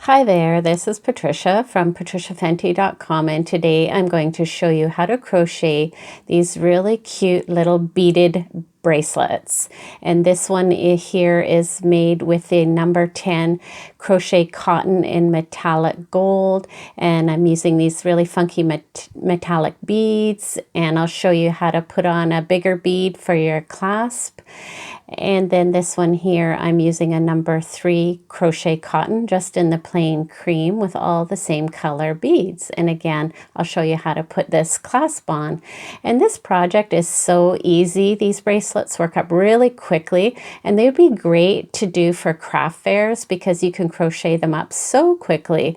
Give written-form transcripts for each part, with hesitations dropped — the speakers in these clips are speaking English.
Hi there, this is Patricia from patriciafenty.com, and today I'm going to show you how to crochet these really cute little beaded bracelets. And this one here is made with the number 10 crochet cotton in metallic gold, and I'm using these really funky metallic beads, and I'll show you how to put on a bigger bead for your clasp. And then this one here, I'm using a number 3 crochet cotton just in the plain cream with all the same color beads. And again, I'll show you how to put this clasp on. And this project is so easy. These bracelets work up really quickly, and they'd be great to do for craft fairs because you can crochet them up so quickly.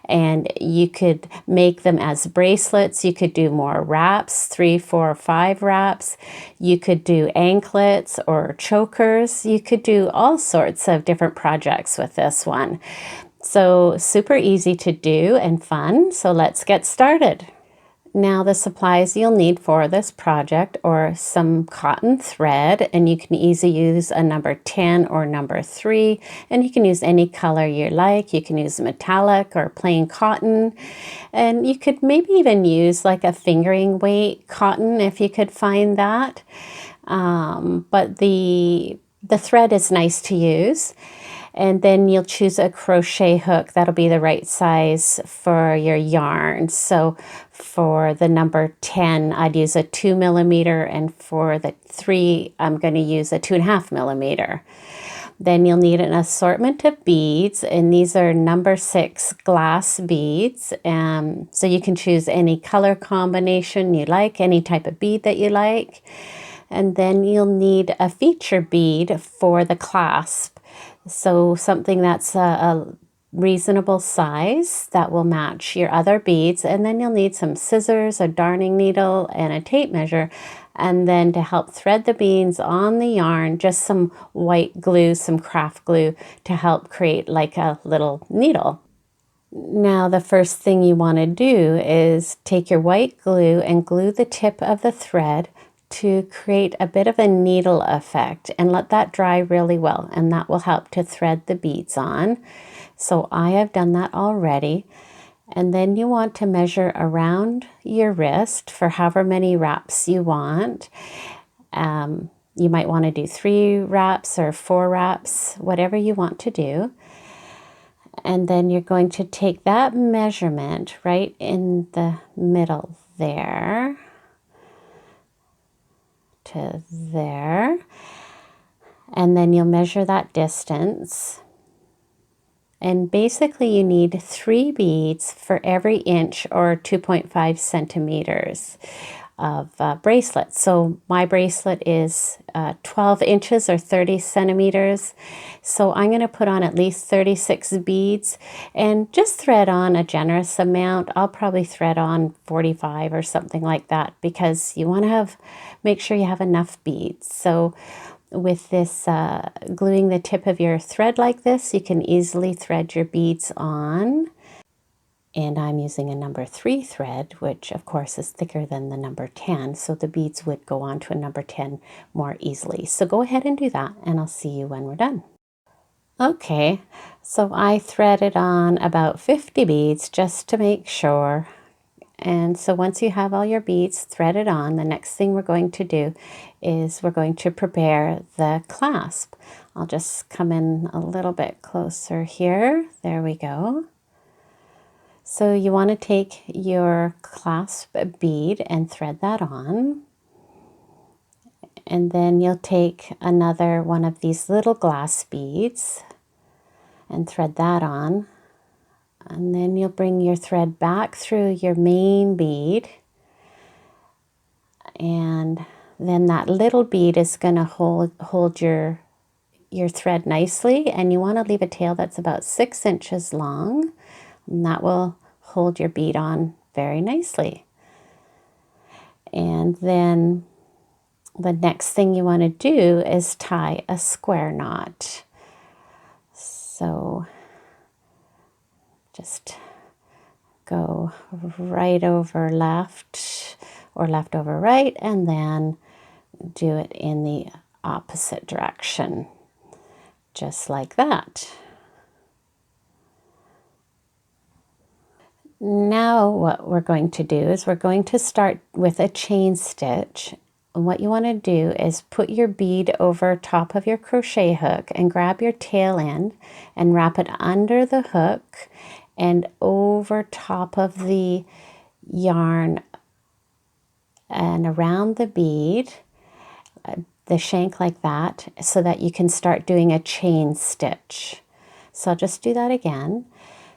And you could make them as bracelets. You could do more wraps, 3, 4, 5 wraps. You could do anklets or chokers. You could do all sorts of different projects with this one. So super easy to do and fun. So let's get started. Now the supplies you'll need for this project are some cotton thread, and you can easily use a number 10 or number 3, and you can use any color you like. You can use metallic or plain cotton, and you could maybe even use like a fingering weight cotton if you could find that. But the thread is nice to use. And then you'll choose a crochet hook that'll be the right size for your yarn. So for the number 10, I'd use a 2 millimeter, and for the 3, I'm going to use a 2.5 millimeter. Then you'll need an assortment of beads, and these are number 6 glass beads. So you can choose any color combination you like, any type of bead that you like. And then you'll need a feature bead for the clasp. So something that's a reasonable size that will match your other beads. And then you'll need some scissors, a darning needle, and a tape measure. And then to help thread the beads on the yarn, just some white glue, some craft glue to help create like a little needle. Now the first thing you want to do is take your white glue and glue the tip of the thread to create a bit of a needle effect, and let that dry really well, and that will help to thread the beads on. So I have done that already. And then you want to measure around your wrist for however many wraps you want. You might want to do 3 wraps or 4 wraps, whatever you want to do. And then you're going to take that measurement right in the middle there to there, and then you'll measure that distance. And basically you need 3 beads for every inch or 2.5 centimeters of bracelet. So my bracelet is 12 inches or 30 centimeters. So I'm going to put on at least 36 beads and just thread on a generous amount. I'll probably thread on 45 or something like that, because you want to make sure you have enough beads. So with this gluing the tip of your thread like this, you can easily thread your beads on. And I'm using a number 3 thread, which of course is thicker than the number 10, so the beads would go on to a number 10 more easily. So go ahead and do that, and I'll see you when we're done. Okay, so I threaded on about 50 beads just to make sure. And so once you have all your beads threaded on, the next thing we're going to do is we're going to prepare the clasp. I'll just come in a little bit closer here. There we go. So you want to take your clasp bead and thread that on. And then you'll take another one of these little glass beads and thread that on. And then you'll bring your thread back through your main bead. And then that little bead is going to hold your thread nicely. And you want to leave a tail that's about 6 inches long. And that will hold your bead on very nicely. And then the next thing you want to do is tie a square knot. So just go right over left or left over right, and then do it in the opposite direction, just like that. Now what we're going to do is we're going to start with a chain stitch. And what you want to do is put your bead over top of your crochet hook and grab your tail end and wrap it under the hook and over top of the yarn and around the bead, the shank like that, so that you can start doing a chain stitch. So I'll just do that again.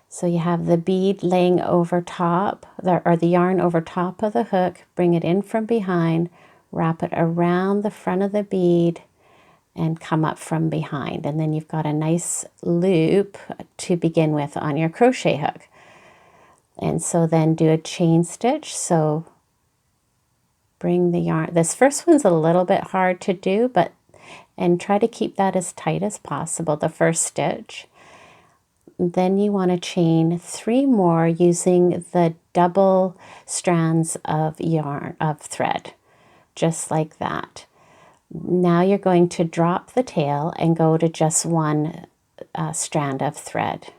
So you have the bead laying over top, or the yarn over top of the hook, bring it in from behind, wrap it around the front of the bead, and come up from behind. And then you've got a nice loop to begin with on your crochet hook. And so then do a chain stitch. So bring the yarn, this first one's a little bit hard to do, and try to keep that as tight as possible, the first stitch. Then you want to chain 3 more using the double strands of yarn, of thread, just like that. Now you're going to drop the tail and go to just 1 strand of thread.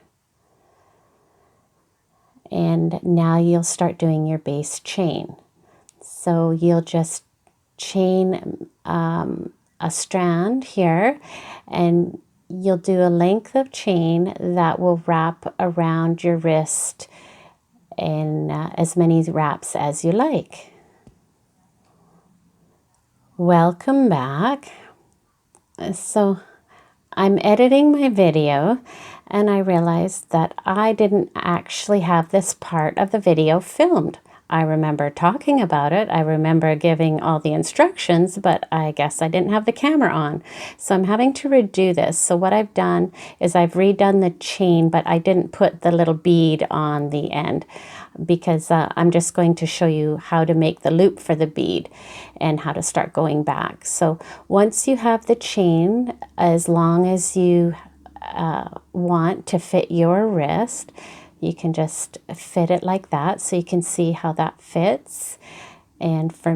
And now you'll start doing your base chain. So you'll just chain a strand here, and you'll do a length of chain that will wrap around your wrist in as many wraps as you like. Welcome back. So I'm editing my video and I realized that I didn't actually have this part of the video filmed. I remember talking about it. I remember giving all the instructions, but I guess I didn't have the camera on. So I'm having to redo this. So what I've done is I've redone the chain, but I didn't put the little bead on the end because I'm just going to show you how to make the loop for the bead and how to start going back. So once you have the chain, as long as you want to fit your wrist, you can just fit it like that, so you can see how that fits. And for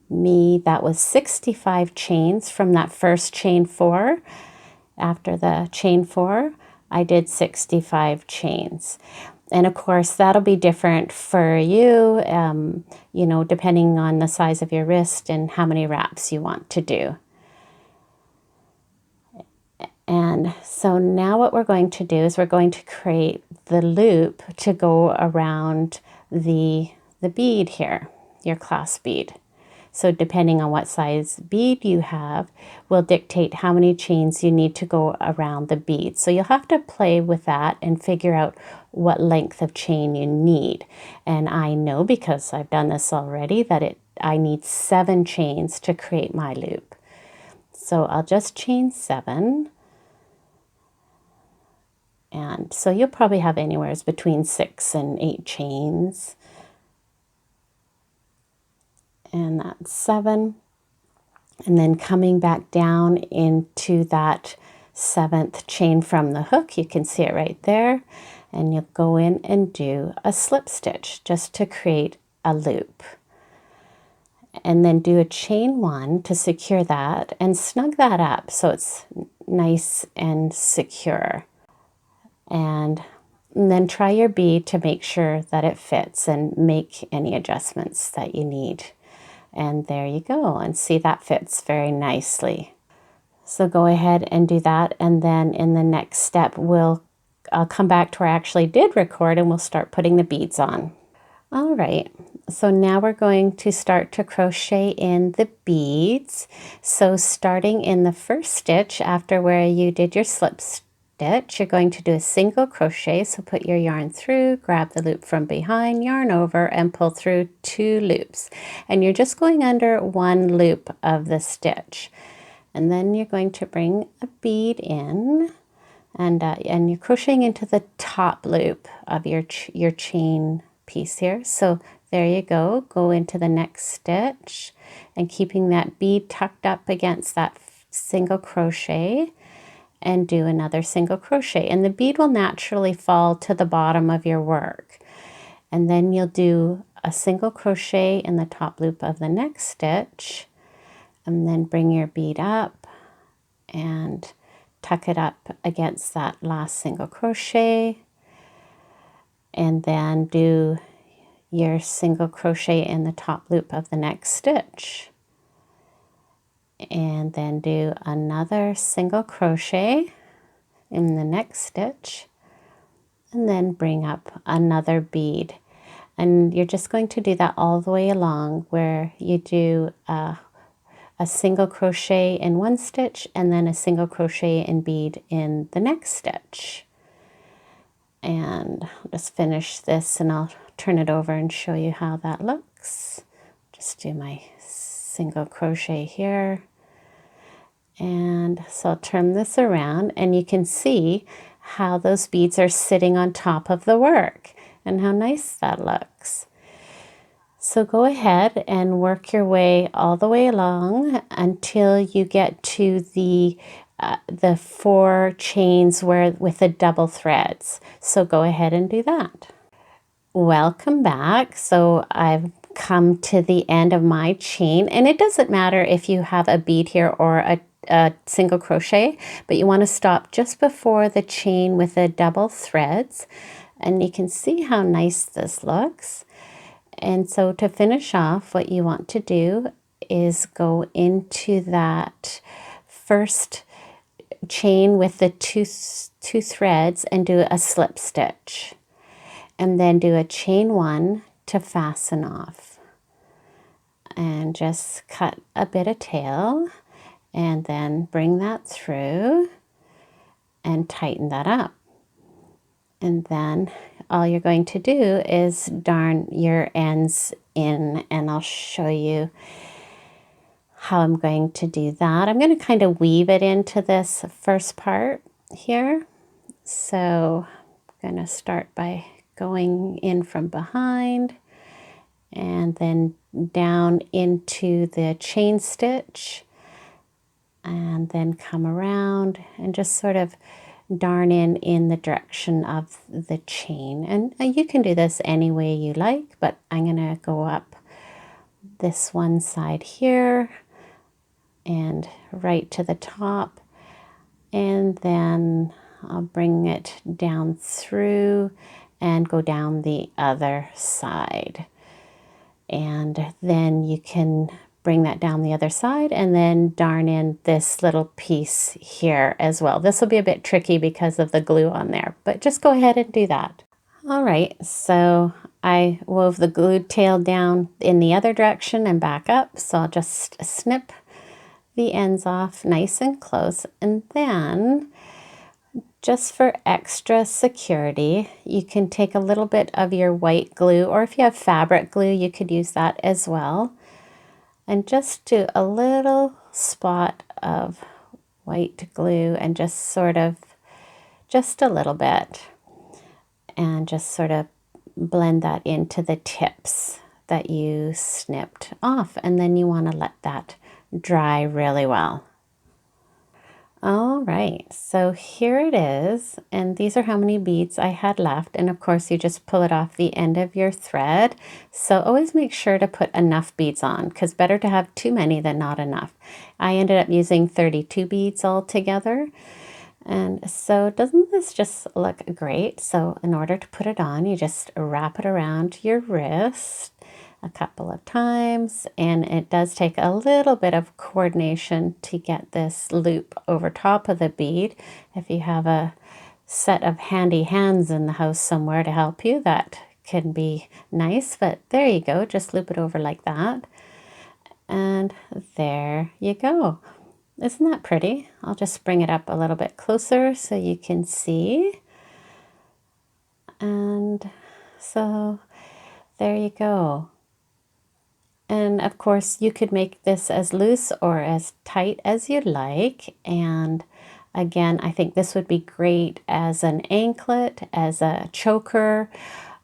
me, that was 65 chains from that first chain 4. After the chain 4, I did 65 chains. And of course, that'll be different for you, you know, depending on the size of your wrist and how many wraps you want to do. And so now what we're going to do is we're going to create the loop to go around the bead here, your clasp bead. So depending on what size bead you have will dictate how many chains you need to go around the bead. So you'll have to play with that and figure out what length of chain you need. And I know, because I've done this already, that I need 7 chains to create my loop. So I'll just chain 7. And so you'll probably have anywhere between 6 and 8 chains. And that's 7. And then coming back down into that 7th chain from the hook, you can see it right there. And you'll go in and do a slip stitch just to create a loop. And then do a chain 1 to secure that and snug that up so it's nice and secure. And then try your bead to make sure that it fits and make any adjustments that you need. And there you go, and see, that fits very nicely. So go ahead and do that, and then in the next step I'll come back to where I actually did record and we'll start putting the beads on. All right, so now we're going to start to crochet in the beads. So starting in the first stitch after where you did your slip stitch, you're going to do a single crochet. So put your yarn through, grab the loop from behind, yarn over, and pull through 2 loops. And you're just going under 1 loop of the stitch. And then you're going to bring a bead in, and you're crocheting into the top loop of your chain piece here. So there you go. Go into the next stitch and keeping that bead tucked up against that single crochet, and do another single crochet, and the bead will naturally fall to the bottom of your work. And then you'll do a single crochet in the top loop of the next stitch, and then bring your bead up and tuck it up against that last single crochet, and then do your single crochet in the top loop of the next stitch, and then do another single crochet in the next stitch, and then bring up another bead. And you're just going to do that all the way along, where you do a single crochet in one stitch and then a single crochet and bead in the next stitch. And I'll just finish this and I'll turn it over and show you how that looks. Just do my single crochet here. And so I'll turn this around and you can see how those beads are sitting on top of the work and how nice that looks. So go ahead and work your way all the way along until you get to the 4 chains with the double threads. So go ahead and do that. Welcome back. So I've come to the end of my chain, and it doesn't matter if you have a bead here or a single crochet, but you want to stop just before the chain with the double threads, and you can see how nice this looks. And so to finish off, what you want to do is go into that first chain with the two threads and do a slip stitch, and then do a chain 1 to fasten off, and just cut a bit of tail, and then bring that through and tighten that up. And then all you're going to do is darn your ends in, and I'll show you how I'm going to do that. I'm going to kind of weave it into this first part here. So I'm going to start by going in from behind and then down into the chain stitch, and then come around and just sort of darn in the direction of the chain. And you can do this any way you like, but I'm going to go up this one side here and right to the top, and then I'll bring it down through and go down the other side. And then you can bring that down the other side and then darn in this little piece here as well. This will be a bit tricky because of the glue on there, but just go ahead and do that. All right, so I wove the glued tail down in the other direction and back up, so I'll just snip the ends off nice and close, and then just for extra security, you can take a little bit of your white glue, or if you have fabric glue, you could use that as well. And just do a little spot of white glue and just sort of, just a little bit, and just sort of blend that into the tips that you snipped off. And then you want to let that dry really well. All right, so here it is, and these are how many beads I had left, and of course you just pull it off the end of your thread. So always make sure to put enough beads on, because better to have too many than not enough. I ended up using 32 beads altogether, and so doesn't this just look great? So in order to put it on, you just wrap it around your wrist a couple of times, and it does take a little bit of coordination to get this loop over top of the bead. If you have a set of handy hands in the house somewhere to help you, that can be nice, but there you go, just loop it over like that, and there you go. Isn't that pretty? I'll just bring it up a little bit closer so you can see, and so there you go. And of course you could make this as loose or as tight as you like. And again, I think this would be great as an anklet, as a choker.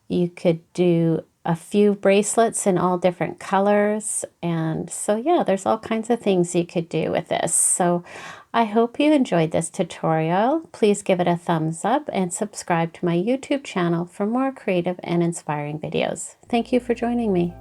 You could do a few bracelets in all different colors. And so yeah, there's all kinds of things you could do with this. So I hope you enjoyed this tutorial. Please give it a thumbs up and subscribe to my YouTube channel for more creative and inspiring videos. Thank you for joining me.